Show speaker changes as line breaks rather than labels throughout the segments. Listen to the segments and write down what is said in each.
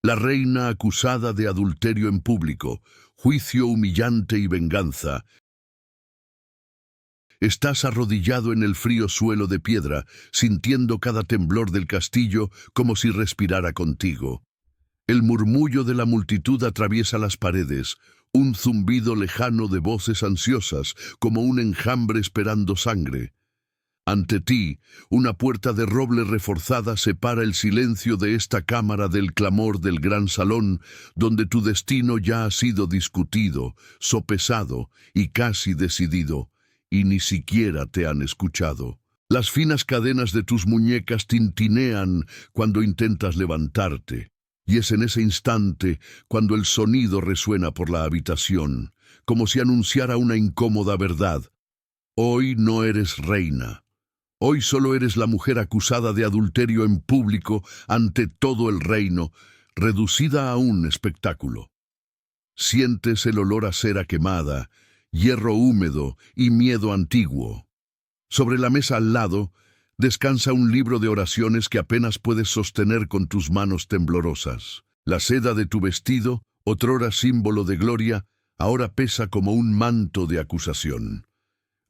La reina acusada de adulterio en público, juicio humillante y venganza. Estás arrodillado en el frío suelo de piedra, sintiendo cada temblor del castillo como si respirara contigo. El murmullo de la multitud atraviesa las paredes, un zumbido lejano de voces ansiosas, como un enjambre esperando sangre. Ante ti, una puerta de roble reforzada separa el silencio de esta cámara del clamor del gran salón, donde tu destino ya ha sido discutido, sopesado y casi decidido, y ni siquiera te han escuchado. Las finas cadenas de tus muñecas tintinean cuando intentas levantarte, y es en ese instante cuando el sonido resuena por la habitación, como si anunciara una incómoda verdad. Hoy no eres reina. Hoy solo eres la mujer acusada de adulterio en público ante todo el reino, reducida a un espectáculo. Sientes el olor a cera quemada, hierro húmedo y miedo antiguo. Sobre la mesa al lado, descansa un libro de oraciones que apenas puedes sostener con tus manos temblorosas. La seda de tu vestido, otrora símbolo de gloria, ahora pesa como un manto de acusación.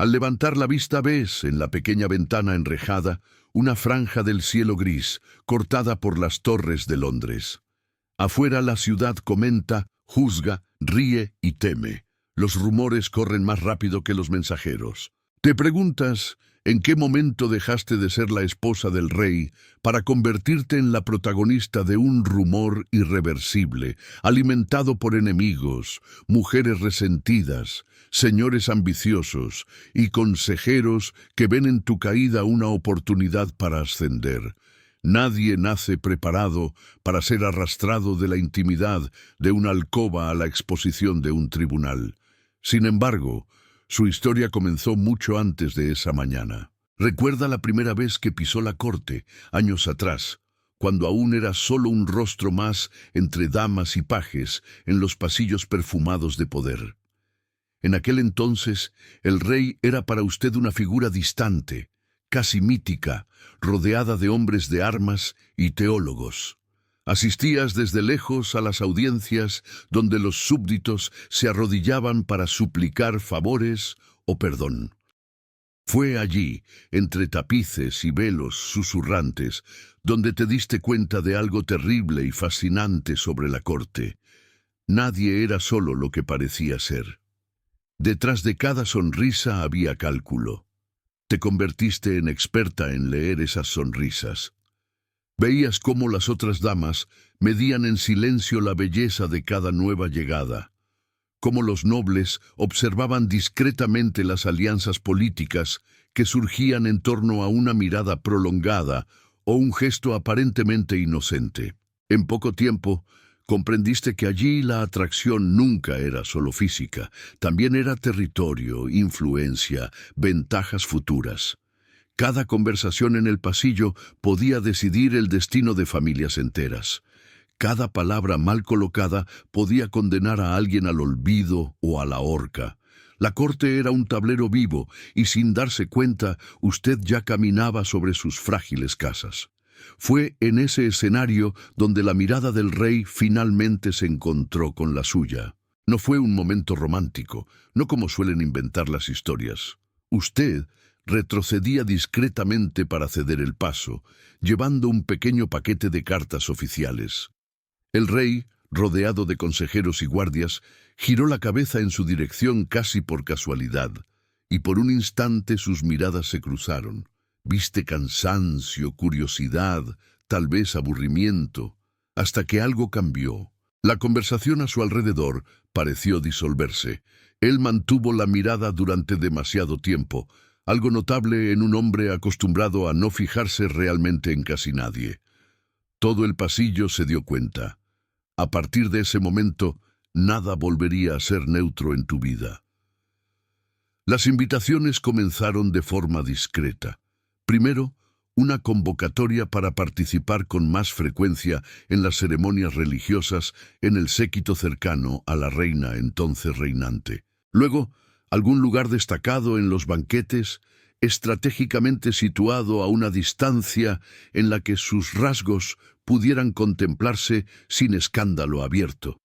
Al levantar la vista ves, en la pequeña ventana enrejada, una franja del cielo gris, cortada por las torres de Londres. Afuera la ciudad comenta, juzga, ríe y teme. Los rumores corren más rápido que los mensajeros. Te preguntas, ¿en qué momento dejaste de ser la esposa del rey para convertirte en la protagonista de un rumor irreversible, alimentado por enemigos, mujeres resentidas, señores ambiciosos y consejeros que ven en tu caída una oportunidad para ascender? Nadie nace preparado para ser arrastrado de la intimidad de una alcoba a la exposición de un tribunal. Sin embargo, su historia comenzó mucho antes de esa mañana. Recuerda la primera vez que pisó la corte, años atrás, cuando aún era solo un rostro más entre damas y pajes en los pasillos perfumados de poder. En aquel entonces, el rey era para usted una figura distante, casi mítica, rodeada de hombres de armas y teólogos. Asistías desde lejos a las audiencias donde los súbditos se arrodillaban para suplicar favores o perdón. Fue allí, entre tapices y velos susurrantes, donde te diste cuenta de algo terrible y fascinante sobre la corte. Nadie era solo lo que parecía ser. Detrás de cada sonrisa había cálculo. Te convertiste en experta en leer esas sonrisas. Veías cómo las otras damas medían en silencio la belleza de cada nueva llegada, cómo los nobles observaban discretamente las alianzas políticas que surgían en torno a una mirada prolongada o un gesto aparentemente inocente. En poco tiempo, comprendiste que allí la atracción nunca era solo física, también era territorio, influencia, ventajas futuras. Cada conversación en el pasillo podía decidir el destino de familias enteras. Cada palabra mal colocada podía condenar a alguien al olvido o a la horca. La corte era un tablero vivo y sin darse cuenta, usted ya caminaba sobre sus frágiles casas. Fue en ese escenario donde la mirada del rey finalmente se encontró con la suya. No fue un momento romántico, no como suelen inventar las historias. Usted retrocedía discretamente para ceder el paso, llevando un pequeño paquete de cartas oficiales. El rey, rodeado de consejeros y guardias, giró la cabeza en su dirección casi por casualidad, y por un instante sus miradas se cruzaron. Viste cansancio, curiosidad, tal vez aburrimiento, hasta que algo cambió. La conversación a su alrededor pareció disolverse. Él mantuvo la mirada durante demasiado tiempo, algo notable en un hombre acostumbrado a no fijarse realmente en casi nadie. Todo el pasillo se dio cuenta. A partir de ese momento, nada volvería a ser neutro en tu vida. Las invitaciones comenzaron de forma discreta. Primero, una convocatoria para participar con más frecuencia en las ceremonias religiosas en el séquito cercano a la reina entonces reinante. Luego, algún lugar destacado en los banquetes, estratégicamente situado a una distancia en la que sus rasgos pudieran contemplarse sin escándalo abierto.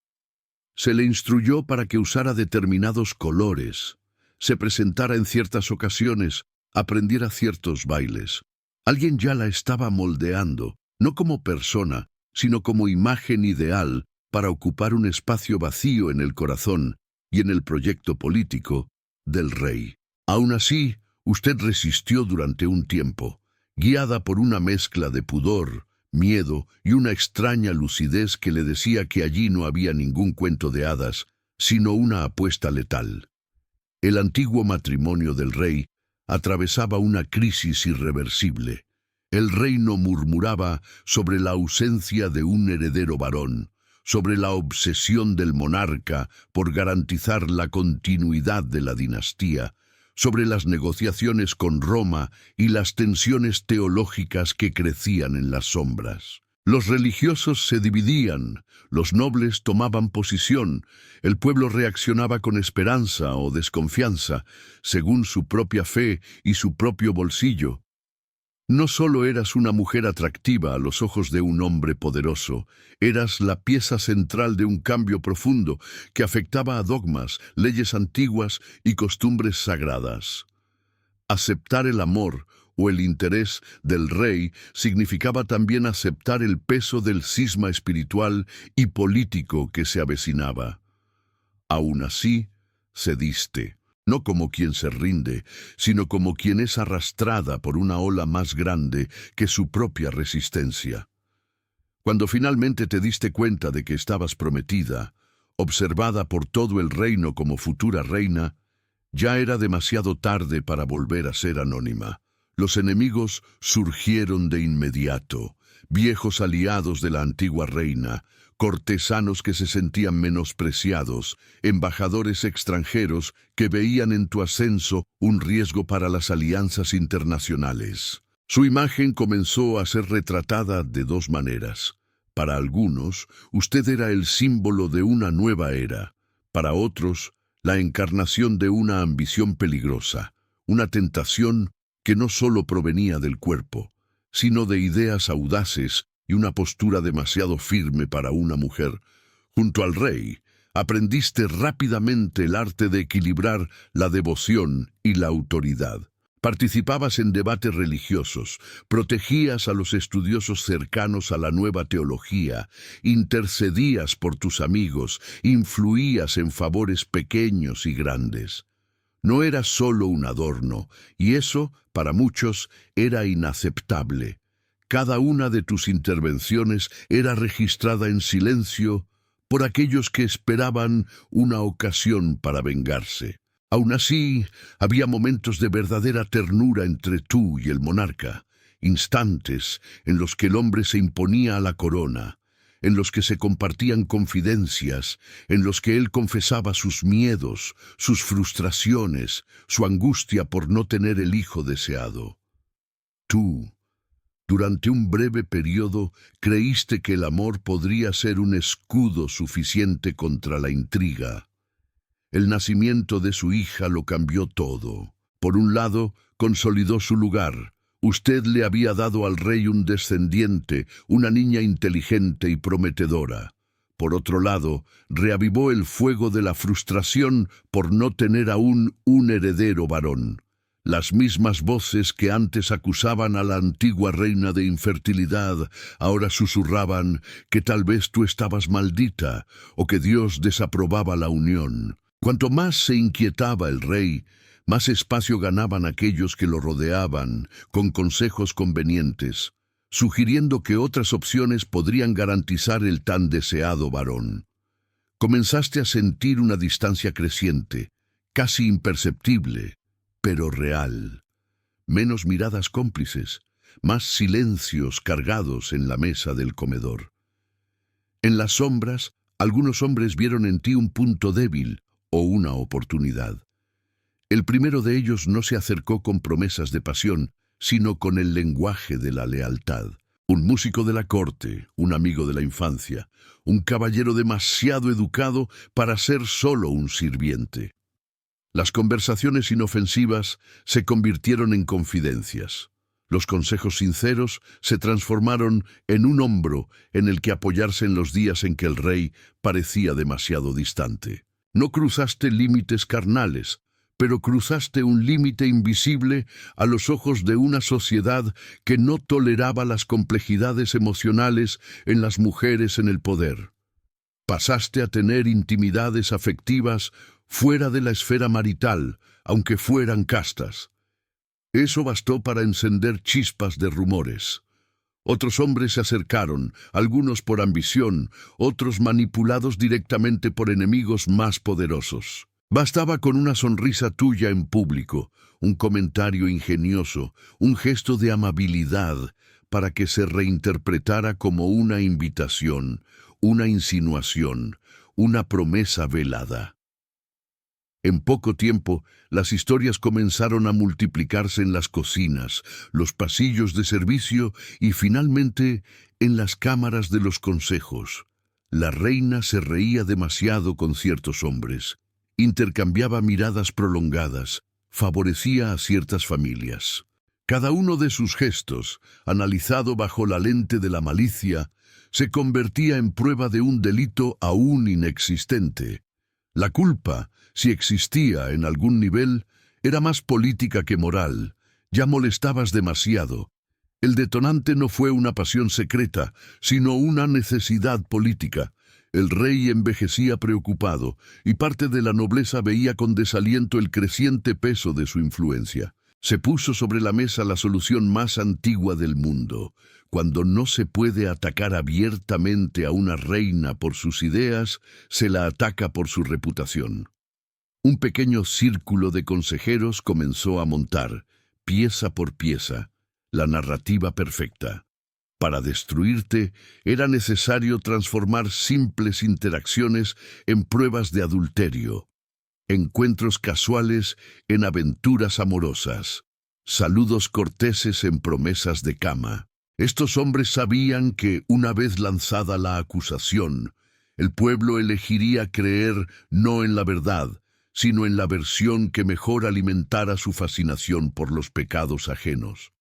Se le instruyó para que usara determinados colores, se presentara en ciertas ocasiones, aprendiera ciertos bailes. Alguien ya la estaba moldeando, no como persona, sino como imagen ideal para ocupar un espacio vacío en el corazón y en el proyecto político del rey. Aún así, usted resistió durante un tiempo, guiada por una mezcla de pudor, miedo y una extraña lucidez que le decía que allí no había ningún cuento de hadas, sino una apuesta letal. El antiguo matrimonio del rey atravesaba una crisis irreversible. El reino murmuraba sobre la ausencia de un heredero varón, sobre la obsesión del monarca por garantizar la continuidad de la dinastía, sobre las negociaciones con Roma y las tensiones teológicas que crecían en las sombras. Los religiosos se dividían, los nobles tomaban posición, el pueblo reaccionaba con esperanza o desconfianza, según su propia fe y su propio bolsillo. No solo eras una mujer atractiva a los ojos de un hombre poderoso, eras la pieza central de un cambio profundo que afectaba a dogmas, leyes antiguas y costumbres sagradas. Aceptar el amor o el interés del rey significaba también aceptar el peso del cisma espiritual y político que se avecinaba. Aún así, cediste. No como quien se rinde, sino como quien es arrastrada por una ola más grande que su propia resistencia. Cuando finalmente te diste cuenta de que estabas prometida, observada por todo el reino como futura reina, ya era demasiado tarde para volver a ser anónima. Los enemigos surgieron de inmediato, viejos aliados de la antigua reina, cortesanos que se sentían menospreciados, embajadores extranjeros que veían en tu ascenso un riesgo para las alianzas internacionales. Su imagen comenzó a ser retratada de dos maneras. Para algunos, usted era el símbolo de una nueva era. Para otros, la encarnación de una ambición peligrosa, una tentación que no solo provenía del cuerpo, sino de ideas audaces y una postura demasiado firme para una mujer. Junto al rey, aprendiste rápidamente el arte de equilibrar la devoción y la autoridad. Participabas en debates religiosos, protegías a los estudiosos cercanos a la nueva teología, intercedías por tus amigos, influías en favores pequeños y grandes. No eras solo un adorno, y eso, para muchos, era inaceptable. Cada una de tus intervenciones era registrada en silencio por aquellos que esperaban una ocasión para vengarse. Aún así, había momentos de verdadera ternura entre tú y el monarca, instantes en los que el hombre se imponía a la corona, en los que se compartían confidencias, en los que él confesaba sus miedos, sus frustraciones, su angustia por no tener el hijo deseado. Tú, durante un breve periodo, creíste que el amor podría ser un escudo suficiente contra la intriga. El nacimiento de su hija lo cambió todo. Por un lado, consolidó su lugar. Usted le había dado al rey un descendiente, una niña inteligente y prometedora. Por otro lado, reavivó el fuego de la frustración por no tener aún un heredero varón. Las mismas voces que antes acusaban a la antigua reina de infertilidad, ahora susurraban que tal vez tú estabas maldita o que Dios desaprobaba la unión. Cuanto más se inquietaba el rey, más espacio ganaban aquellos que lo rodeaban con consejos convenientes, sugiriendo que otras opciones podrían garantizar el tan deseado varón. Comenzaste a sentir una distancia creciente, casi imperceptible, pero real. Menos miradas cómplices, más silencios cargados en la mesa del comedor. En las sombras, algunos hombres vieron en ti un punto débil o una oportunidad. El primero de ellos no se acercó con promesas de pasión, sino con el lenguaje de la lealtad. Un músico de la corte, un amigo de la infancia, un caballero demasiado educado para ser solo un sirviente. Las conversaciones inofensivas se convirtieron en confidencias. Los consejos sinceros se transformaron en un hombro en el que apoyarse en los días en que el rey parecía demasiado distante. No cruzaste límites carnales, pero cruzaste un límite invisible a los ojos de una sociedad que no toleraba las complejidades emocionales en las mujeres en el poder. Pasaste a tener intimidades afectivas fuera de la esfera marital, aunque fueran castas. Eso bastó para encender chispas de rumores. Otros hombres se acercaron, algunos por ambición, otros manipulados directamente por enemigos más poderosos. Bastaba con una sonrisa tuya en público, un comentario ingenioso, un gesto de amabilidad para que se reinterpretara como una invitación, una insinuación, una promesa velada. En poco tiempo, las historias comenzaron a multiplicarse en las cocinas, los pasillos de servicio y finalmente en las cámaras de los consejos. La reina se reía demasiado con ciertos hombres, intercambiaba miradas prolongadas, favorecía a ciertas familias. Cada uno de sus gestos, analizado bajo la lente de la malicia, se convertía en prueba de un delito aún inexistente. La culpa, si existía en algún nivel, era más política que moral. Ya molestabas demasiado. El detonante no fue una pasión secreta, sino una necesidad política. El rey envejecía preocupado, y parte de la nobleza veía con desaliento el creciente peso de su influencia. Se puso sobre la mesa la solución más antigua del mundo. Cuando no se puede atacar abiertamente a una reina por sus ideas, se la ataca por su reputación. Un pequeño círculo de consejeros comenzó a montar, pieza por pieza, la narrativa perfecta. Para destruirte, era necesario transformar simples interacciones en pruebas de adulterio, encuentros casuales en aventuras amorosas, saludos corteses en promesas de cama. Estos hombres sabían que, una vez lanzada la acusación, el pueblo elegiría creer no en la verdad, sino en la versión que mejor alimentara su fascinación por los pecados ajenos.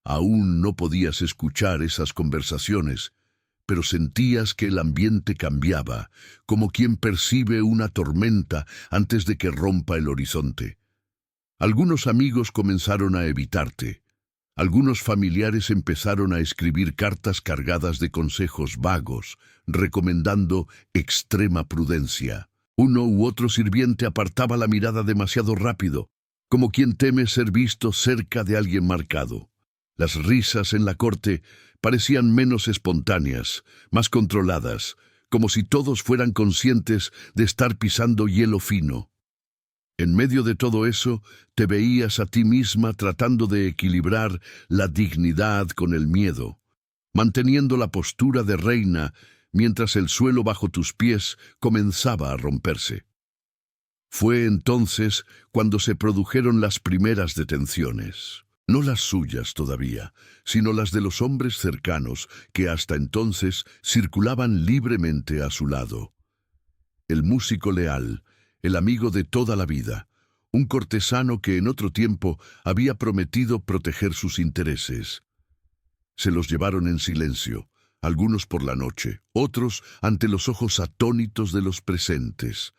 Aún no podías escuchar esas conversaciones, pero sentías que el ambiente cambiaba, como quien percibe una tormenta antes de que rompa el horizonte. Algunos amigos comenzaron a evitarte. Algunos familiares empezaron a escribir cartas cargadas de consejos vagos, recomendando extrema prudencia. Uno u otro sirviente apartaba la mirada demasiado rápido, como quien teme ser visto cerca de alguien marcado. Las risas en la corte parecían menos espontáneas, más controladas, como si todos fueran conscientes de estar pisando hielo fino. En medio de todo eso, te veías a ti misma tratando de equilibrar la dignidad con el miedo, manteniendo la postura de reina mientras el suelo bajo tus pies comenzaba a romperse. Fue entonces cuando se produjeron las primeras detenciones. No las suyas todavía, sino las de los hombres cercanos que hasta entonces circulaban libremente a su lado. El músico leal, el amigo de toda la vida, un cortesano que en otro tiempo había prometido proteger sus intereses. Se los llevaron en silencio, algunos por la noche, otros ante los ojos atónitos de los presentes.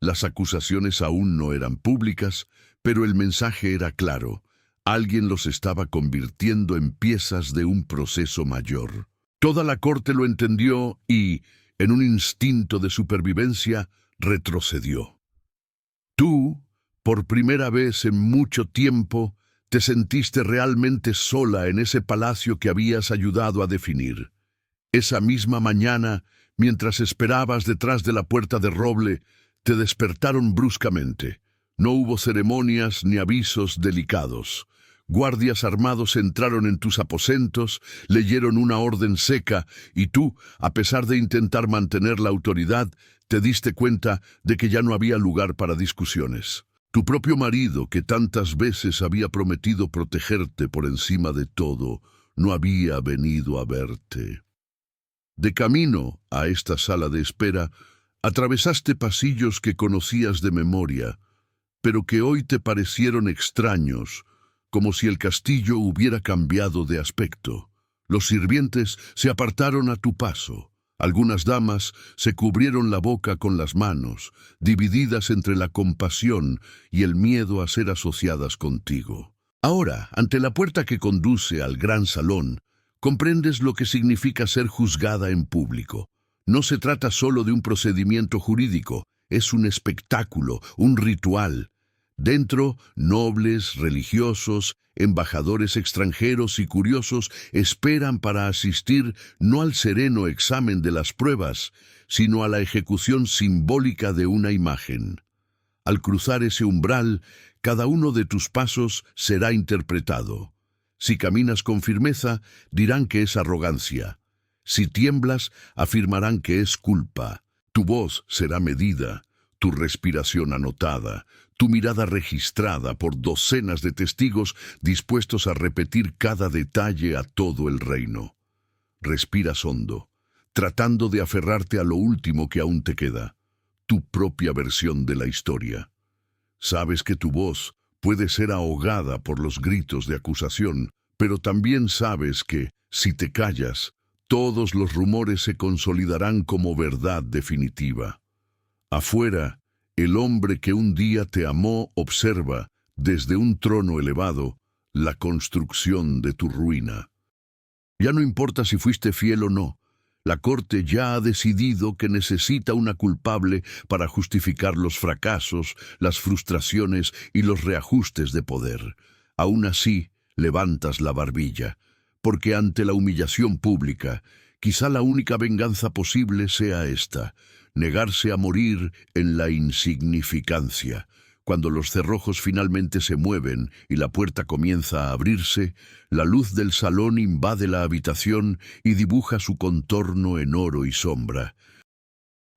Las acusaciones aún no eran públicas, pero el mensaje era claro. Alguien los estaba convirtiendo en piezas de un proceso mayor. Toda la corte lo entendió y, en un instinto de supervivencia, retrocedió. Tú, por primera vez en mucho tiempo, te sentiste realmente sola en ese palacio que habías ayudado a definir. Esa misma mañana, mientras esperabas detrás de la puerta de roble, te despertaron bruscamente. No hubo ceremonias ni avisos delicados. Guardias armados entraron en tus aposentos, leyeron una orden seca y tú, a pesar de intentar mantener la autoridad, te diste cuenta de que ya no había lugar para discusiones. Tu propio marido, que tantas veces había prometido protegerte por encima de todo, no había venido a verte. De camino a esta sala de espera, atravesaste pasillos que conocías de memoria, pero que hoy te parecieron extraños, como si el castillo hubiera cambiado de aspecto. Los sirvientes se apartaron a tu paso. Algunas damas se cubrieron la boca con las manos, divididas entre la compasión y el miedo a ser asociadas contigo. Ahora, ante la puerta que conduce al gran salón, comprendes lo que significa ser juzgada en público. No se trata solo de un procedimiento jurídico, es un espectáculo, un ritual. Dentro, nobles, religiosos, embajadores extranjeros y curiosos esperan para asistir no al sereno examen de las pruebas, sino a la ejecución simbólica de una imagen. Al cruzar ese umbral, cada uno de tus pasos será interpretado. Si caminas con firmeza, dirán que es arrogancia. Si tiemblas, afirmarán que es culpa. Tu voz será medida, tu respiración anotada, tu mirada registrada por docenas de testigos dispuestos a repetir cada detalle a todo el reino. Respiras hondo, tratando de aferrarte a lo último que aún te queda, tu propia versión de la historia. Sabes que tu voz puede ser ahogada por los gritos de acusación, pero también sabes que, si te callas, todos los rumores se consolidarán como verdad definitiva. Afuera, el hombre que un día te amó observa, desde un trono elevado, la construcción de tu ruina. Ya no importa si fuiste fiel o no, la corte ya ha decidido que necesita una culpable para justificar los fracasos, las frustraciones y los reajustes de poder. Aún así, levantas la barbilla, porque ante la humillación pública, quizá la única venganza posible sea esta: negarse a morir en la insignificancia. Cuando los cerrojos finalmente se mueven y la puerta comienza a abrirse, la luz del salón invade la habitación y dibuja su contorno en oro y sombra.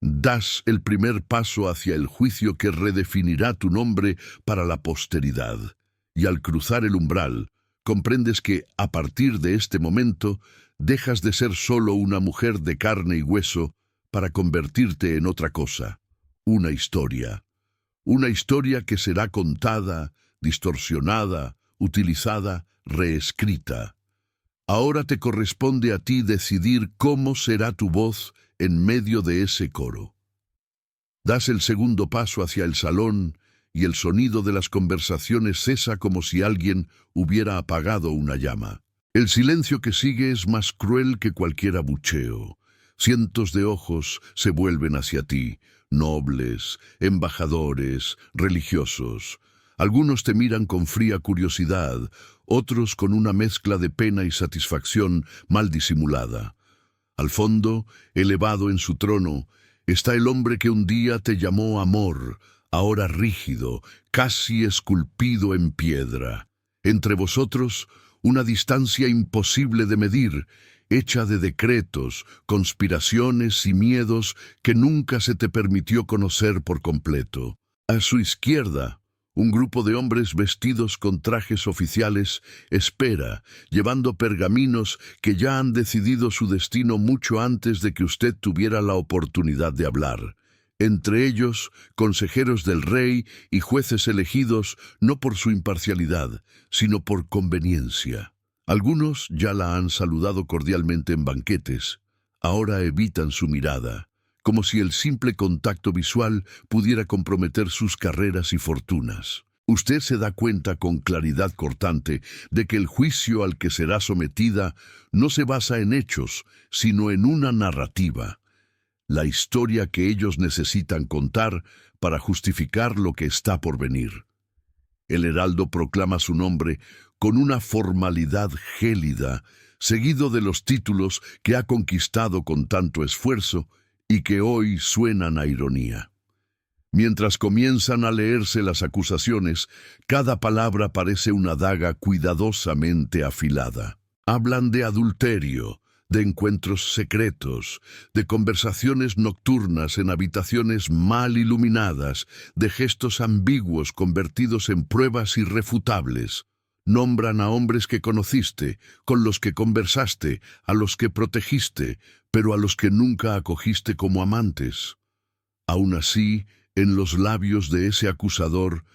Das el primer paso hacia el juicio que redefinirá tu nombre para la posteridad. Y al cruzar el umbral, comprendes que, a partir de este momento, dejas de ser solo una mujer de carne y hueso para convertirte en otra cosa, una historia. Una historia que será contada, distorsionada, utilizada, reescrita. Ahora te corresponde a ti decidir cómo será tu voz en medio de ese coro. Das el segundo paso hacia el salón y el sonido de las conversaciones cesa como si alguien hubiera apagado una llama. El silencio que sigue es más cruel que cualquier abucheo. Cientos de ojos se vuelven hacia ti, nobles, embajadores, religiosos. Algunos te miran con fría curiosidad, otros con una mezcla de pena y satisfacción mal disimulada. Al fondo, elevado en su trono, está el hombre que un día te llamó amor, ahora rígido, casi esculpido en piedra. Entre vosotros, una distancia imposible de medir, hecha de decretos, conspiraciones y miedos que nunca se te permitió conocer por completo. A su izquierda, un grupo de hombres vestidos con trajes oficiales espera, llevando pergaminos que ya han decidido su destino mucho antes de que usted tuviera la oportunidad de hablar. Entre ellos, consejeros del rey y jueces elegidos no por su imparcialidad, sino por conveniencia. Algunos ya la han saludado cordialmente en banquetes. Ahora evitan su mirada, como si el simple contacto visual pudiera comprometer sus carreras y fortunas. Usted se da cuenta con claridad cortante de que el juicio al que será sometida no se basa en hechos, sino en una narrativa. La historia que ellos necesitan contar para justificar lo que está por venir. El heraldo proclama su nombre con una formalidad gélida, seguido de los títulos que ha conquistado con tanto esfuerzo y que hoy suenan a ironía. Mientras comienzan a leerse las acusaciones, cada palabra parece una daga cuidadosamente afilada. Hablan de adulterio, de encuentros secretos, de conversaciones nocturnas en habitaciones mal iluminadas, de gestos ambiguos convertidos en pruebas irrefutables. Nombran a hombres que conociste, con los que conversaste, a los que protegiste, pero a los que nunca acogiste como amantes. Aún así, en los labios de ese acusador,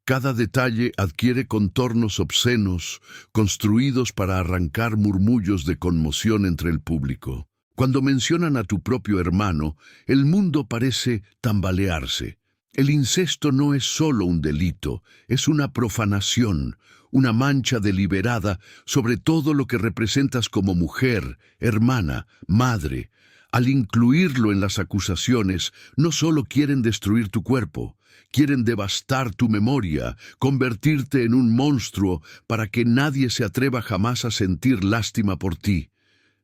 Cada detalle adquiere contornos obscenos, construidos para arrancar murmullos de conmoción entre el público. Cuando mencionan a tu propio hermano, el mundo parece tambalearse. El incesto no es solo un delito, es una profanación, una mancha deliberada sobre todo lo que representas como mujer, hermana, madre. Al incluirlo en las acusaciones, no solo quieren destruir tu cuerpo, quieren devastar tu memoria, convertirte en un monstruo para que nadie se atreva jamás a sentir lástima por ti.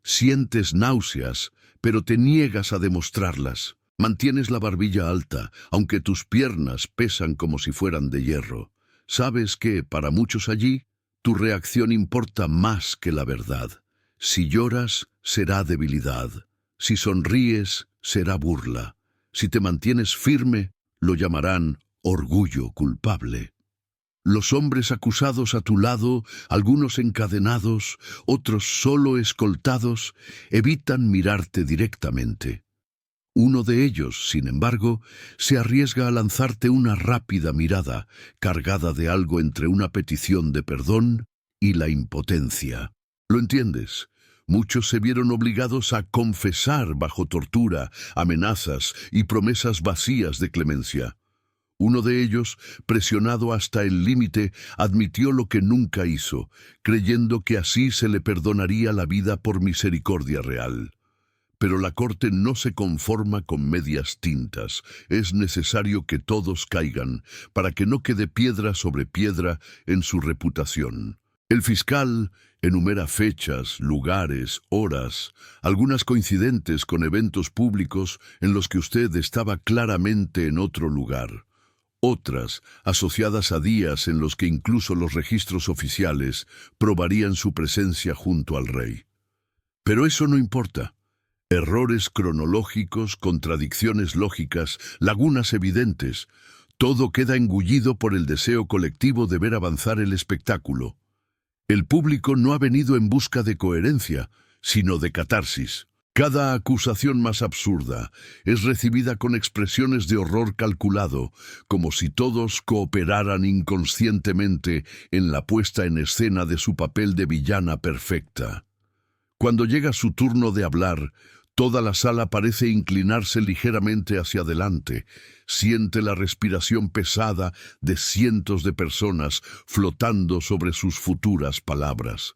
Sientes náuseas, pero te niegas a demostrarlas. Mantienes la barbilla alta, aunque tus piernas pesan como si fueran de hierro. Sabes que, para muchos allí, tu reacción importa más que la verdad. Si lloras, será debilidad. Si sonríes, será burla. Si te mantienes firme, lo llamarán orgullo culpable. Los hombres acusados a tu lado, algunos encadenados, otros solo escoltados, evitan mirarte directamente. Uno de ellos, sin embargo, se arriesga a lanzarte una rápida mirada, cargada de algo entre una petición de perdón y la impotencia. ¿Lo entiendes? Muchos se vieron obligados a confesar bajo tortura, amenazas y promesas vacías de clemencia. Uno de ellos, presionado hasta el límite, admitió lo que nunca hizo, creyendo que así se le perdonaría la vida por misericordia real. Pero la corte no se conforma con medias tintas. Es necesario que todos caigan, para que no quede piedra sobre piedra en su reputación. El fiscal enumera fechas, lugares, horas, algunas coincidentes con eventos públicos en los que usted estaba claramente en otro lugar. Otras, asociadas a días en los que incluso los registros oficiales probarían su presencia junto al rey. Pero eso no importa. Errores cronológicos, contradicciones lógicas, lagunas evidentes, todo queda engullido por el deseo colectivo de ver avanzar el espectáculo. El público no ha venido en busca de coherencia, sino de catarsis. Cada acusación más absurda es recibida con expresiones de horror calculado, como si todos cooperaran inconscientemente en la puesta en escena de su papel de villana perfecta. Cuando llega su turno de hablar, toda la sala parece inclinarse ligeramente hacia adelante. Siente la respiración pesada de cientos de personas flotando sobre sus futuras palabras.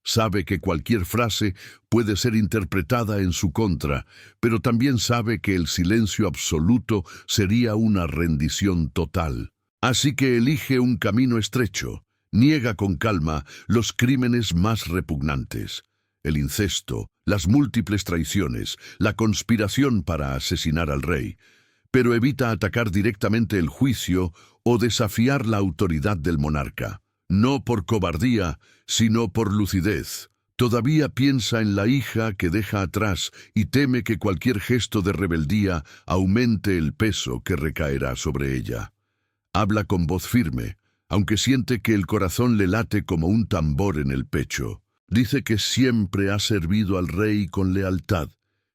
Sabe que cualquier frase puede ser interpretada en su contra, pero también sabe que el silencio absoluto sería una rendición total. Así que elige un camino estrecho, niega con calma los crímenes más repugnantes. El incesto, las múltiples traiciones, la conspiración para asesinar al rey, pero evita atacar directamente el juicio o desafiar la autoridad del monarca. No por cobardía, sino por lucidez. Todavía piensa en la hija que deja atrás y teme que cualquier gesto de rebeldía aumente el peso que recaerá sobre ella. Habla con voz firme, aunque siente que el corazón le late como un tambor en el pecho. Dice que siempre ha servido al rey con lealtad,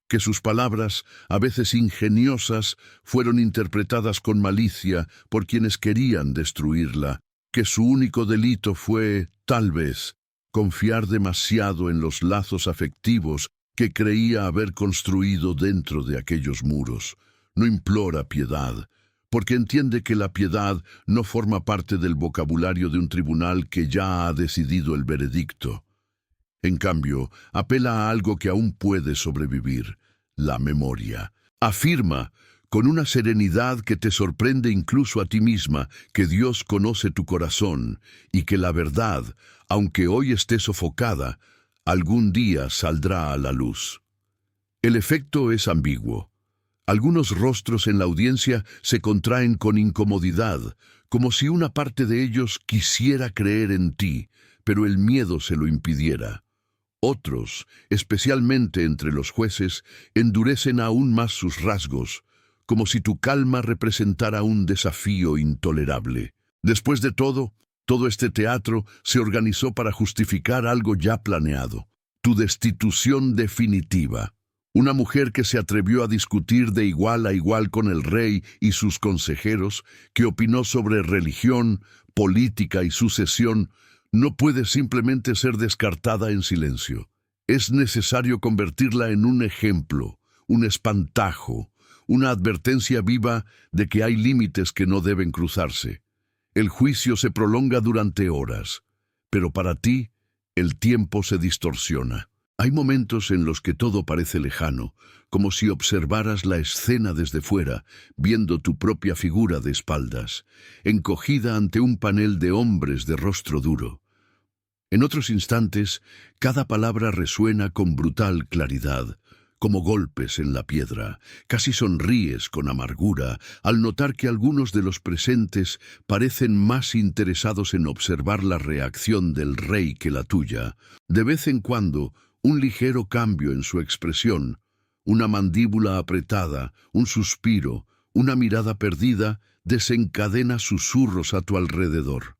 que sus palabras, a veces ingeniosas, fueron interpretadas con malicia por quienes querían destruirla, que su único delito fue, tal vez, confiar demasiado en los lazos afectivos que creía haber construido dentro de aquellos muros. No implora piedad, porque entiende que la piedad no forma parte del vocabulario de un tribunal que ya ha decidido el veredicto. En cambio, apela a algo que aún puede sobrevivir, la memoria. Afirma, con una serenidad que te sorprende incluso a ti misma, que Dios conoce tu corazón y que la verdad, aunque hoy esté sofocada, algún día saldrá a la luz. El efecto es ambiguo. Algunos rostros en la audiencia se contraen con incomodidad, como si una parte de ellos quisiera creer en ti, pero el miedo se lo impidiera. Otros, especialmente entre los jueces, endurecen aún más sus rasgos, como si tu calma representara un desafío intolerable. Después de todo este teatro se organizó para justificar algo ya planeado, tu destitución definitiva. Una mujer que se atrevió a discutir de igual a igual con el rey y sus consejeros, que opinó sobre religión, política y sucesión, no puede simplemente ser descartada en silencio. Es necesario convertirla en un ejemplo, un espantajo, una advertencia viva de que hay límites que no deben cruzarse. El juicio se prolonga durante horas, pero para ti el tiempo se distorsiona. Hay momentos en los que todo parece lejano, como si observaras la escena desde fuera, viendo tu propia figura de espaldas, encogida ante un panel de hombres de rostro duro. En otros instantes, cada palabra resuena con brutal claridad, como golpes en la piedra. Casi sonríes con amargura al notar que algunos de los presentes parecen más interesados en observar la reacción del rey que la tuya. De vez en cuando, un ligero cambio en su expresión, una mandíbula apretada, un suspiro, una mirada perdida, desencadena susurros a tu alrededor.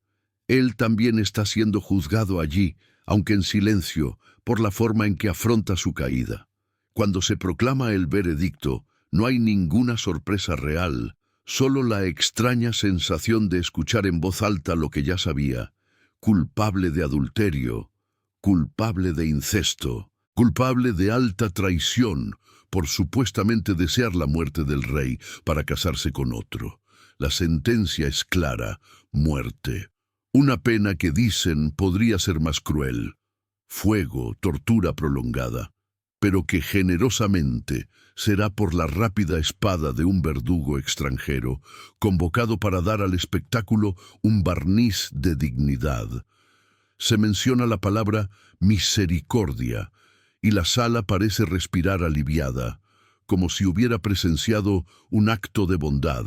Él también está siendo juzgado allí, aunque en silencio, por la forma en que afronta su caída. Cuando se proclama el veredicto, no hay ninguna sorpresa real, solo la extraña sensación de escuchar en voz alta lo que ya sabía: culpable de adulterio, culpable de incesto, culpable de alta traición, por supuestamente desear la muerte del rey para casarse con otro. La sentencia es clara: muerte. Una pena que dicen podría ser más cruel: fuego, tortura prolongada, pero que generosamente será por la rápida espada de un verdugo extranjero, convocado para dar al espectáculo un barniz de dignidad. Se menciona la palabra misericordia, y la sala parece respirar aliviada, como si hubiera presenciado un acto de bondad,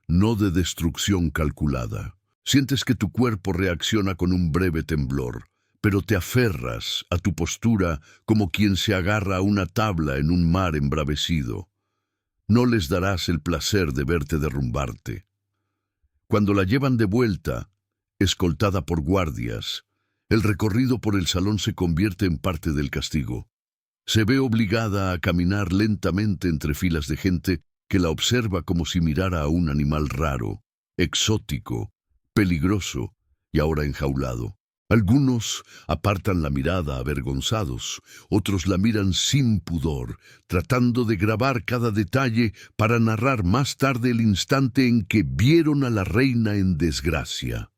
no de destrucción calculada. Sientes que tu cuerpo reacciona con un breve temblor, pero te aferras a tu postura como quien se agarra a una tabla en un mar embravecido. No les darás el placer de verte derrumbarte. Cuando la llevan de vuelta, escoltada por guardias, el recorrido por el salón se convierte en parte del castigo. Se ve obligada a caminar lentamente entre filas de gente que la observa como si mirara a un animal raro, exótico, peligroso y ahora enjaulado. Algunos apartan la mirada avergonzados, otros la miran sin pudor, tratando de grabar cada detalle para narrar más tarde el instante en que vieron a la reina en desgracia.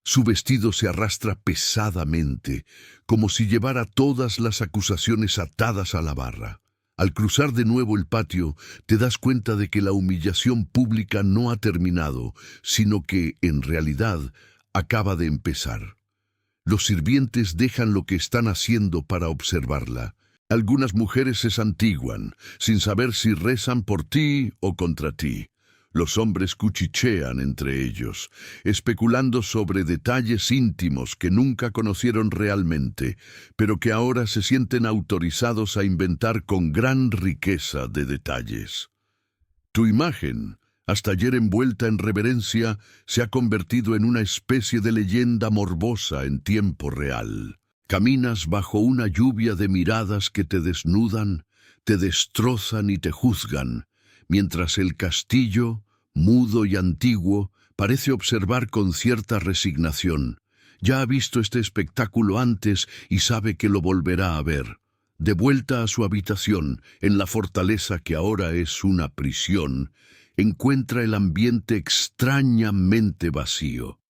Su vestido se arrastra pesadamente, como si llevara todas las acusaciones atadas a la barra. Al cruzar de nuevo el patio, te das cuenta de que la humillación pública no ha terminado, sino que, en realidad, acaba de empezar. Los sirvientes dejan lo que están haciendo para observarla. Algunas mujeres se santiguan, sin saber si rezan por ti o contra ti. Los hombres cuchichean entre ellos, especulando sobre detalles íntimos que nunca conocieron realmente, pero que ahora se sienten autorizados a inventar con gran riqueza de detalles. Tu imagen, hasta ayer envuelta en reverencia, se ha convertido en una especie de leyenda morbosa en tiempo real. Caminas bajo una lluvia de miradas que te desnudan, te destrozan y te juzgan, mientras el castillo, mudo y antiguo, parece observar con cierta resignación. Ya ha visto este espectáculo antes y sabe que lo volverá a ver. De vuelta a su habitación, en la fortaleza que ahora es una prisión, encuentra el ambiente extrañamente vacío.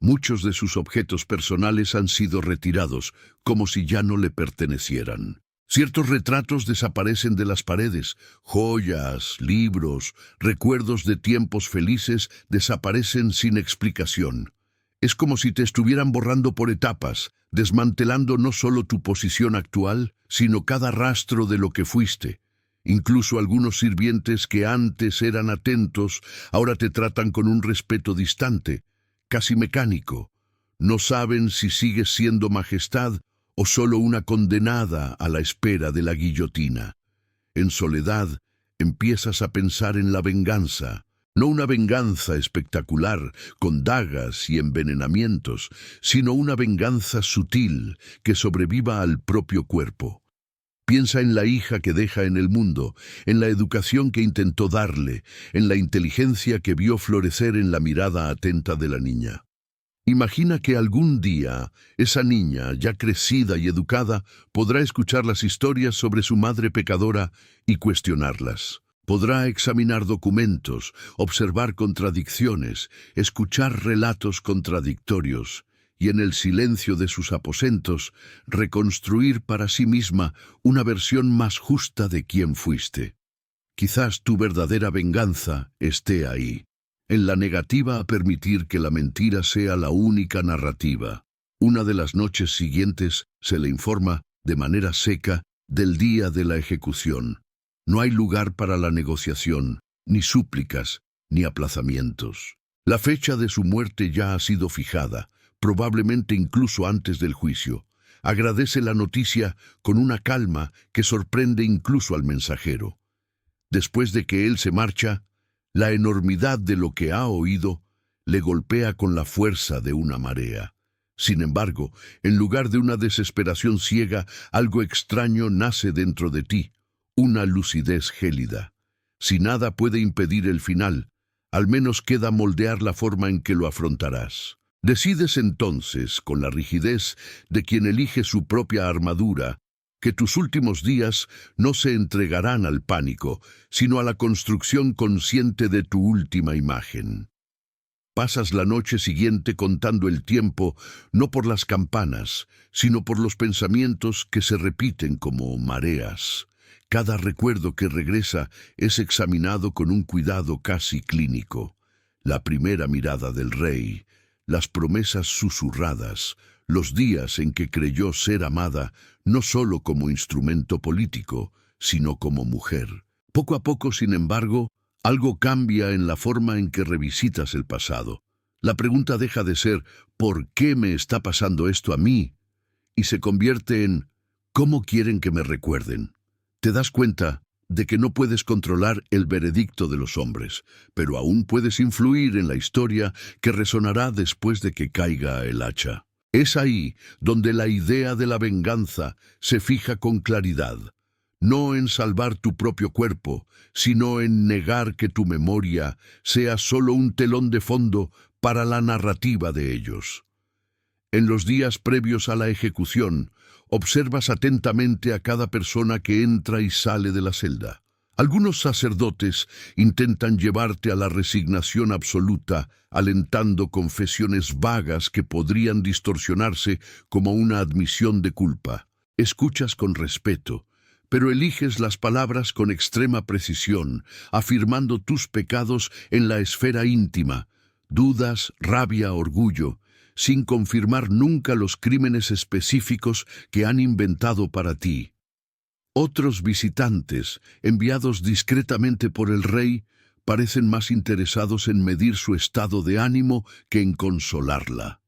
Muchos de sus objetos personales han sido retirados, como si ya no le pertenecieran. Ciertos retratos desaparecen de las paredes, joyas, libros, recuerdos de tiempos felices desaparecen sin explicación. Es como si te estuvieran borrando por etapas, desmantelando no solo tu posición actual, sino cada rastro de lo que fuiste. Incluso algunos sirvientes que antes eran atentos, ahora te tratan con un respeto distante, casi mecánico. No saben si sigues siendo majestad o solo una condenada a la espera de la guillotina. En soledad, empiezas a pensar en la venganza. No una venganza espectacular, con dagas y envenenamientos, sino una venganza sutil que sobreviva al propio cuerpo. Piensa en la hija que deja en el mundo, en la educación que intentó darle, en la inteligencia que vio florecer en la mirada atenta de la niña. Imagina que algún día esa niña, ya crecida y educada, podrá escuchar las historias sobre su madre pecadora y cuestionarlas. Podrá examinar documentos, observar contradicciones, escuchar relatos contradictorios y en el silencio de sus aposentos reconstruir para sí misma una versión más justa de quién fuiste. Quizás tu verdadera venganza esté ahí, en la negativa a permitir que la mentira sea la única narrativa. Una de las noches siguientes se le informa, de manera seca, del día de la ejecución. No hay lugar para la negociación, ni súplicas, ni aplazamientos. La fecha de su muerte ya ha sido fijada, probablemente incluso antes del juicio. Agradece la noticia con una calma que sorprende incluso al mensajero. Después de que él se marcha, la enormidad de lo que ha oído le golpea con la fuerza de una marea. Sin embargo, en lugar de una desesperación ciega, algo extraño nace dentro de ti, una lucidez gélida. Si nada puede impedir el final, al menos queda moldear la forma en que lo afrontarás. Decides entonces, con la rigidez de quien elige su propia armadura, que tus últimos días no se entregarán al pánico, sino a la construcción consciente de tu última imagen. Pasas la noche siguiente contando el tiempo, no por las campanas, sino por los pensamientos que se repiten como mareas. Cada recuerdo que regresa es examinado con un cuidado casi clínico. La primera mirada del rey, las promesas susurradas, los días en que creyó ser amada, no solo como instrumento político, sino como mujer. Poco a poco, sin embargo, algo cambia en la forma en que revisitas el pasado. La pregunta deja de ser ¿por qué me está pasando esto a mí? Y se convierte en ¿cómo quieren que me recuerden? Te das cuenta de que no puedes controlar el veredicto de los hombres, pero aún puedes influir en la historia que resonará después de que caiga el hacha. Es ahí donde la idea de la venganza se fija con claridad, no en salvar tu propio cuerpo, sino en negar que tu memoria sea solo un telón de fondo para la narrativa de ellos. En los días previos a la ejecución, observas atentamente a cada persona que entra y sale de la celda. Algunos sacerdotes intentan llevarte a la resignación absoluta, alentando confesiones vagas que podrían distorsionarse como una admisión de culpa. Escuchas con respeto, pero eliges las palabras con extrema precisión, afirmando tus pecados en la esfera íntima, dudas, rabia, orgullo, sin confirmar nunca los crímenes específicos que han inventado para ti. Otros visitantes, enviados discretamente por el rey, parecen más interesados en medir su estado de ánimo que en consolarla.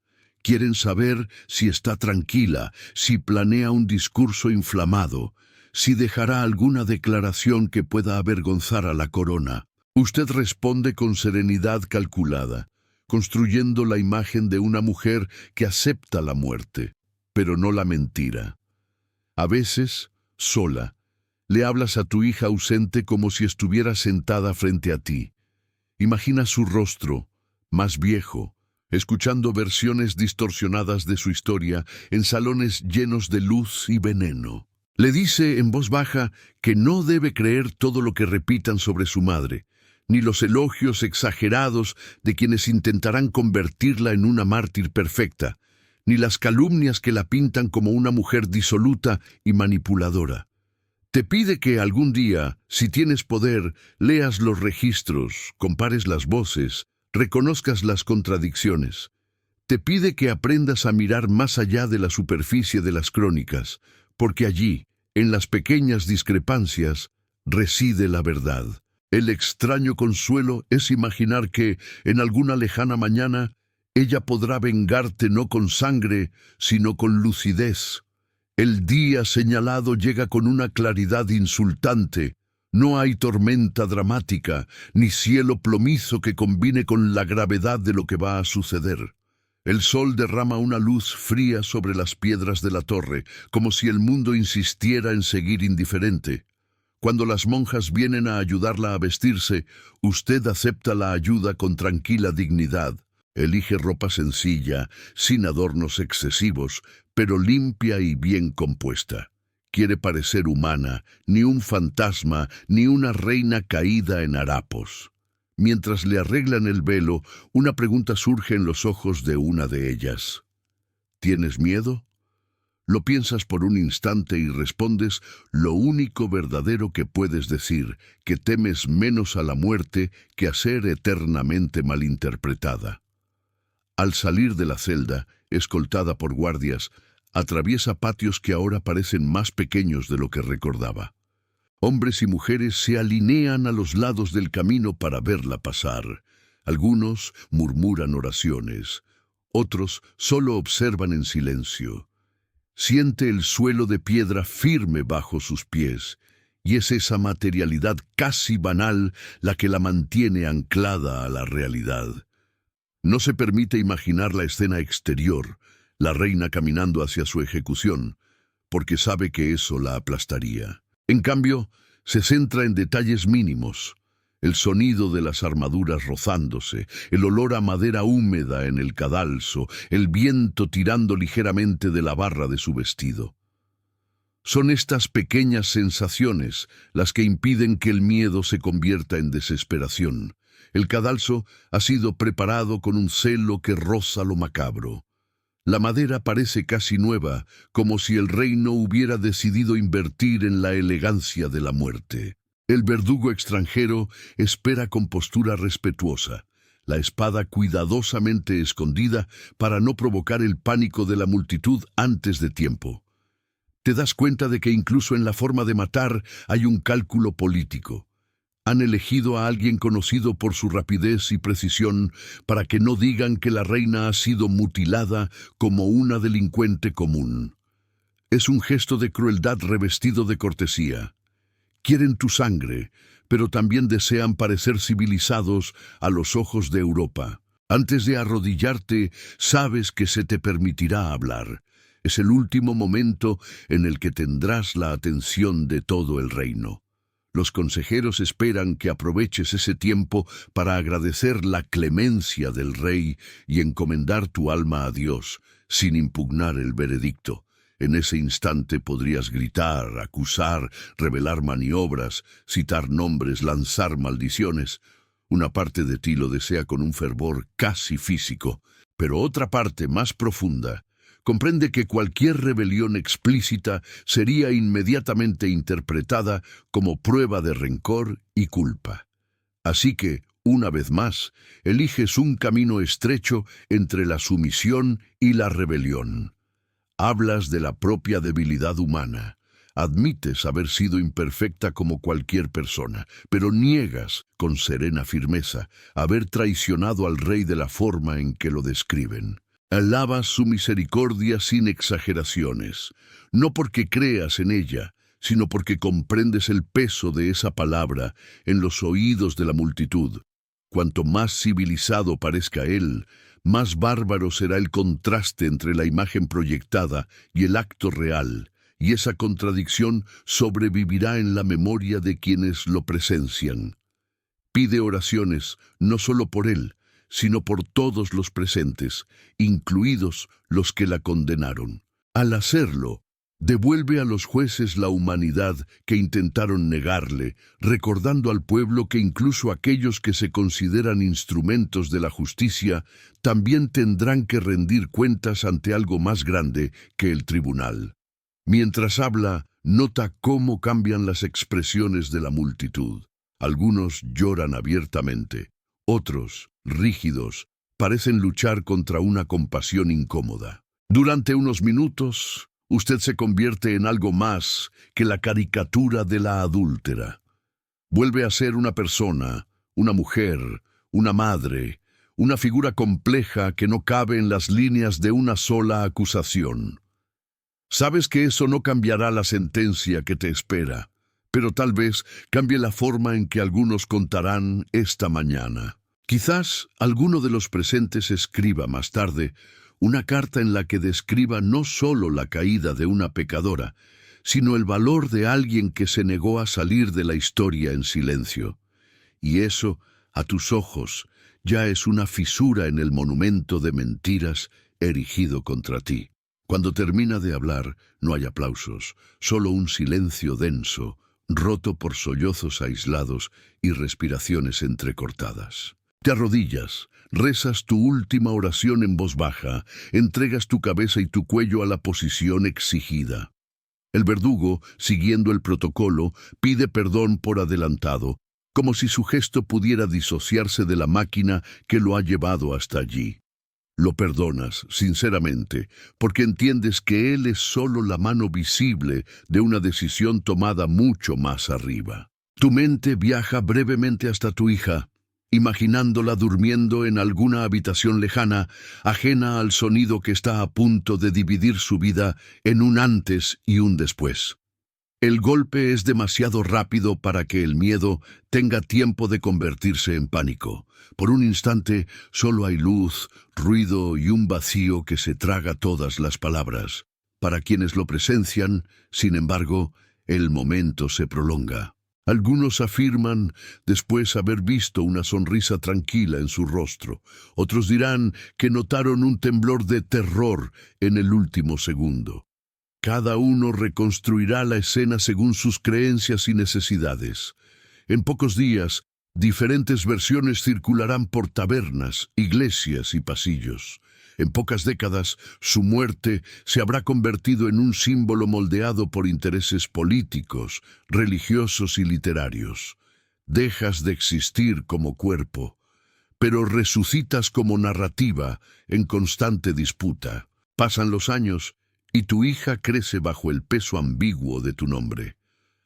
Quieren saber si está tranquila, si planea un discurso inflamado, si dejará alguna declaración que pueda avergonzar a la corona. Usted responde con serenidad calculada, construyendo la imagen de una mujer que acepta la muerte, pero no la mentira. A veces, sola, le hablas a tu hija ausente como si estuviera sentada frente a ti. Imagina su rostro, más viejo, escuchando versiones distorsionadas de su historia en salones llenos de luz y veneno. Le dice en voz baja que no debe creer todo lo que repitan sobre su madre, ni los elogios exagerados de quienes intentarán convertirla en una mártir perfecta, ni las calumnias que la pintan como una mujer disoluta y manipuladora. Te pide que algún día, si tienes poder, leas los registros, compares las voces, reconozcas las contradicciones. Te pide que aprendas a mirar más allá de la superficie de las crónicas, porque allí, en las pequeñas discrepancias, reside la verdad. El extraño consuelo es imaginar que, en alguna lejana mañana, ella podrá vengarte no con sangre, sino con lucidez. El día señalado llega con una claridad insultante. No hay tormenta dramática, ni cielo plomizo que combine con la gravedad de lo que va a suceder. El sol derrama una luz fría sobre las piedras de la torre, como si el mundo insistiera en seguir indiferente. Cuando las monjas vienen a ayudarla a vestirse, usted acepta la ayuda con tranquila dignidad. Elige ropa sencilla, sin adornos excesivos, pero limpia y bien compuesta. Quiere parecer humana, ni un fantasma, ni una reina caída en harapos. Mientras le arreglan el velo, una pregunta surge en los ojos de una de ellas. ¿Tienes miedo? Lo piensas por un instante y respondes lo único verdadero que puedes decir, que temes menos a la muerte que a ser eternamente malinterpretada. Al salir de la celda, escoltada por guardias, atraviesa patios que ahora parecen más pequeños de lo que recordaba. Hombres y mujeres se alinean a los lados del camino para verla pasar. Algunos murmuran oraciones, otros solo observan en silencio. Siente el suelo de piedra firme bajo sus pies, y es esa materialidad casi banal la que la mantiene anclada a la realidad. No se permite imaginar la escena exterior, la reina caminando hacia su ejecución, porque sabe que eso la aplastaría. En cambio, se centra en detalles mínimos: el sonido de las armaduras rozándose, el olor a madera húmeda en el cadalso, el viento tirando ligeramente de la barra de su vestido. Son estas pequeñas sensaciones las que impiden que el miedo se convierta en desesperación. El cadalso ha sido preparado con un celo que roza lo macabro. La madera parece casi nueva, como si el reino hubiera decidido invertir en la elegancia de la muerte. El verdugo extranjero espera con postura respetuosa, la espada cuidadosamente escondida para no provocar el pánico de la multitud antes de tiempo. Te das cuenta de que incluso en la forma de matar hay un cálculo político. Han elegido a alguien conocido por su rapidez y precisión para que no digan que la reina ha sido mutilada como una delincuente común. Es un gesto de crueldad revestido de cortesía. Quieren tu sangre, pero también desean parecer civilizados a los ojos de Europa. Antes de arrodillarte, sabes que se te permitirá hablar. Es el último momento en el que tendrás la atención de todo el reino. Los consejeros esperan que aproveches ese tiempo para agradecer la clemencia del rey y encomendar tu alma a Dios, sin impugnar el veredicto. En ese instante podrías gritar, acusar, revelar maniobras, citar nombres, lanzar maldiciones. Una parte de ti lo desea con un fervor casi físico, pero otra parte más profunda comprende que cualquier rebelión explícita sería inmediatamente interpretada como prueba de rencor y culpa. Así que, una vez más, eliges un camino estrecho entre la sumisión y la rebelión. Hablas de la propia debilidad humana. Admites haber sido imperfecta como cualquier persona, pero niegas, con serena firmeza, haber traicionado al rey de la forma en que lo describen. Alabas su misericordia sin exageraciones, no porque creas en ella, sino porque comprendes el peso de esa palabra en los oídos de la multitud. Cuanto más civilizado parezca él, más bárbaro será el contraste entre la imagen proyectada y el acto real, y esa contradicción sobrevivirá en la memoria de quienes lo presencian. Pide oraciones, no solo por él, sino por todos los presentes, incluidos los que la condenaron. Al hacerlo, devuelve a los jueces la humanidad que intentaron negarle, recordando al pueblo que incluso aquellos que se consideran instrumentos de la justicia también tendrán que rendir cuentas ante algo más grande que el tribunal. Mientras habla, nota cómo cambian las expresiones de la multitud. Algunos lloran abiertamente, otros, rígidos, parecen luchar contra una compasión incómoda. Durante unos minutos, usted se convierte en algo más que la caricatura de la adúltera. Vuelve a ser una persona, una mujer, una madre, una figura compleja que no cabe en las líneas de una sola acusación. Sabes que eso no cambiará la sentencia que te espera, pero tal vez cambie la forma en que algunos contarán esta mañana. Quizás alguno de los presentes escriba más tarde una carta en la que describa no solo la caída de una pecadora, sino el valor de alguien que se negó a salir de la historia en silencio. Y eso, a tus ojos, ya es una fisura en el monumento de mentiras erigido contra ti. Cuando termina de hablar, no hay aplausos, solo un silencio denso, roto por sollozos aislados y respiraciones entrecortadas. Te arrodillas, rezas tu última oración en voz baja, entregas tu cabeza y tu cuello a la posición exigida. El verdugo, siguiendo el protocolo, pide perdón por adelantado, como si su gesto pudiera disociarse de la máquina que lo ha llevado hasta allí. Lo perdonas, sinceramente, porque entiendes que él es solo la mano visible de una decisión tomada mucho más arriba. Tu mente viaja brevemente hasta tu hija, imaginándola durmiendo en alguna habitación lejana, ajena al sonido que está a punto de dividir su vida en un antes y un después. El golpe es demasiado rápido para que el miedo tenga tiempo de convertirse en pánico. Por un instante solo hay luz, ruido y un vacío que se traga todas las palabras. Para quienes lo presencian, sin embargo, el momento se prolonga. Algunos afirman después haber visto una sonrisa tranquila en su rostro. Otros dirán que notaron un temblor de terror en el último segundo. Cada uno reconstruirá la escena según sus creencias y necesidades. En pocos días, diferentes versiones circularán por tabernas, iglesias y pasillos. En pocas décadas, su muerte se habrá convertido en un símbolo moldeado por intereses políticos, religiosos y literarios. Dejas de existir como cuerpo, pero resucitas como narrativa en constante disputa. Pasan los años y tu hija crece bajo el peso ambiguo de tu nombre.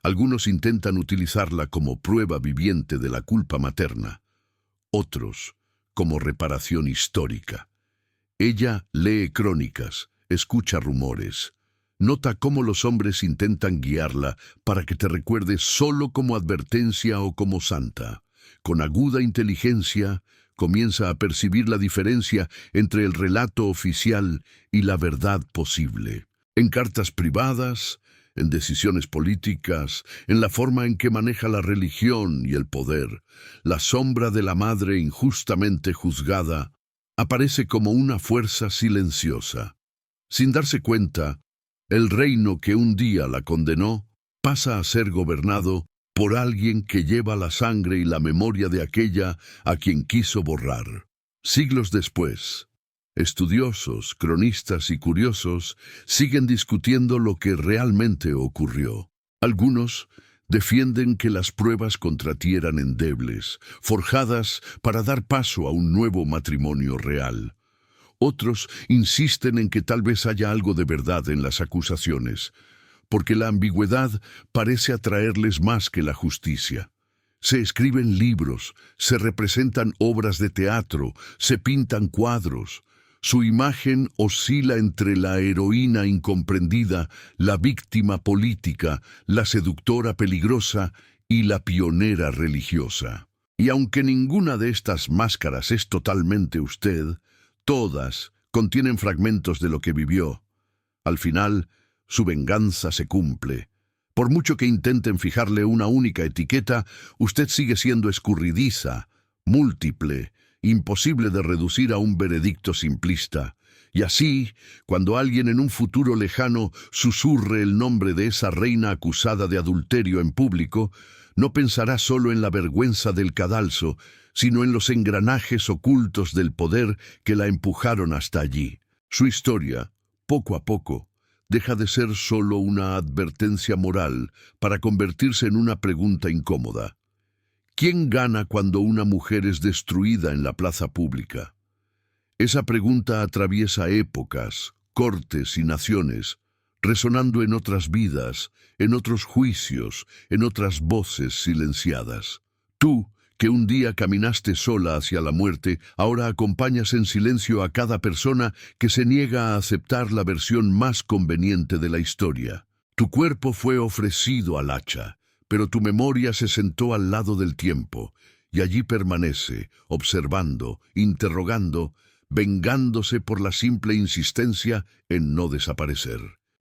Algunos intentan utilizarla como prueba viviente de la culpa materna, otros como reparación histórica. Ella lee crónicas, escucha rumores, nota cómo los hombres intentan guiarla para que te recuerde solo como advertencia o como santa. Con aguda inteligencia, comienza a percibir la diferencia entre el relato oficial y la verdad posible. En cartas privadas, en decisiones políticas, en la forma en que maneja la religión y el poder, la sombra de la madre injustamente juzgada aparece como una fuerza silenciosa. Sin darse cuenta, el reino que un día la condenó pasa a ser gobernado por alguien que lleva la sangre y la memoria de aquella a quien quiso borrar. Siglos después, estudiosos, cronistas y curiosos siguen discutiendo lo que realmente ocurrió. Algunos defienden que las pruebas contra ti eran endebles, forjadas para dar paso a un nuevo matrimonio real. Otros insisten en que tal vez haya algo de verdad en las acusaciones, porque la ambigüedad parece atraerles más que la justicia. Se escriben libros, se representan obras de teatro, se pintan cuadros. Su imagen oscila entre la heroína incomprendida, la víctima política, la seductora peligrosa y la pionera religiosa. Y aunque ninguna de estas máscaras es totalmente usted, todas contienen fragmentos de lo que vivió. Al final, su venganza se cumple. Por mucho que intenten fijarle una única etiqueta, usted sigue siendo escurridiza, múltiple, imposible de reducir a un veredicto simplista. Y así, cuando alguien en un futuro lejano susurre el nombre de esa reina acusada de adulterio en público, no pensará solo en la vergüenza del cadalso, sino en los engranajes ocultos del poder que la empujaron hasta allí. Su historia, poco a poco, deja de ser solo una advertencia moral para convertirse en una pregunta incómoda. ¿Quién gana cuando una mujer es destruida en la plaza pública? Esa pregunta atraviesa épocas, cortes y naciones, resonando en otras vidas, en otros juicios, en otras voces silenciadas. Tú, que un día caminaste sola hacia la muerte, ahora acompañas en silencio a cada persona que se niega a aceptar la versión más conveniente de la historia. Tu cuerpo fue ofrecido al hacha, pero tu memoria se sentó al lado del tiempo, y allí permanece, observando, interrogando, vengándose por la simple insistencia en no desaparecer.